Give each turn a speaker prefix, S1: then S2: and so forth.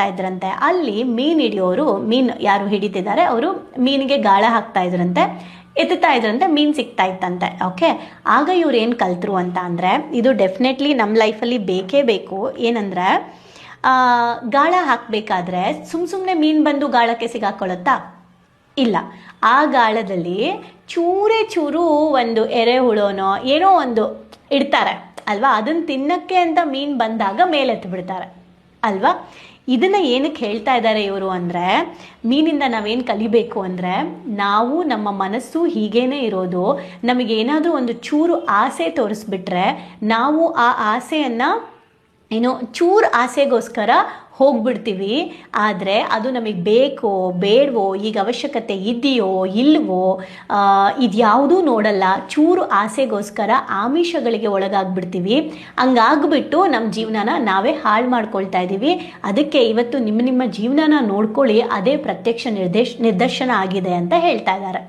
S1: ಮಾಡ್ತಾ ಇದ್ರಂತೆ. ಅಲ್ಲಿ ಮೀನು ಹಿಡಿಯೋರು, ಮೀನು ಯಾರು ಹಿಡಿತಿದ್ದಾರೆ ಅವರು ಮೀನಿಗೆ ಗಾಳ ಹಾಕ್ತಾ ಇದ್ರಂತೆ, ಎತ್ತುತ್ತಾ ಇದ್ರಂತೆ, ಮೀನು ಸಿಗ್ತಾ ಇತ್ತಂತೆ. ಓಕೆ, ಆಗ ಇವ್ರು ಏನು ಕಲ್ತರು ಅಂತ ಅಂದರೆ, ಇದು ಡೆಫಿನೆಟ್ಲಿ ನಮ್ಮ ಲೈಫಲ್ಲಿ ಬೇಕೇ ಬೇಕು. ಏನಂದರೆ ಗಾಳ ಹಾಕಬೇಕಾದ್ರೆ ಸುಮ್ಮನೆ ಮೀನು ಬಂದು ಗಾಳಕ್ಕೆ ಸಿಗಾಕೊಳ್ಳುತ್ತಾ? ಇಲ್ಲ. ಆ ಗಾಳದಲ್ಲಿ ಚೂರೇ ಚೂರು ಒಂದು ಎರೆಹುಳನೋ ಏನೋ ಒಂದು ಇಡ್ತಾರೆ ಅಲ್ವಾ, ಅದನ್ನು ತಿನ್ನಕ್ಕೆ ಅಂತ ಮೀನು ಬಂದಾಗ ಮೇಲೆತ್ತು ಬಿಡ್ತಾರೆ ಅಲ್ವಾ. ಇದನ್ನು ಏನಕ್ಕೆ ಹೇಳ್ತಾ ಇದ್ದಾರೆ ಇವರು ಅಂದರೆ, ಮೀನಿಂದ ನಾವೇನು ಕಲಿಬೇಕು ಅಂದರೆ, ನಾವು ನಮ್ಮ ಮನಸ್ಸು ಹೀಗೇನೆ ಇರೋದು. ನಮಗೇನಾದರೂ ಒಂದು ಚೂರು ಆಸೆ ತೋರಿಸ್ಬಿಟ್ರೆ ನಾವು ಆ ಆಸೆಯನ್ನು ಏನೋ ಚೂರು ಆಸೆಗೋಸ್ಕರ ಹೋಗ್ಬಿಡ್ತೀವಿ. ಆದರೆ ಅದು ನಮಗೆ ಬೇಕೋ ಬೇಡವೋ, ಈಗ ಅವಶ್ಯಕತೆ ಇದೆಯೋ ಇಲ್ವೋ, ಇದ್ಯಾವುದೂ ನೋಡಲ್ಲ. ಚೂರು ಆಸೆಗೋಸ್ಕರ ಆಮಿಷಗಳಿಗೆ ಒಳಗಾಗ್ಬಿಡ್ತೀವಿ. ಹಂಗಾಗ್ಬಿಟ್ಟು ನಮ್ಮ ಜೀವನನ ನಾವೇ ಹಾಳು ಮಾಡ್ಕೊಳ್ತಾ ಇದ್ದೀವಿ. ಅದಕ್ಕೆ ಇವತ್ತು ನಿಮ್ಮ ಜೀವನನ ನೋಡ್ಕೊಳ್ಳಿ, ಅದೇ ಪ್ರತ್ಯಕ್ಷ ನಿದರ್ಶನ ಆಗಿದೆ ಅಂತ ಹೇಳ್ತಾ ಇದ್ದಾರೆ.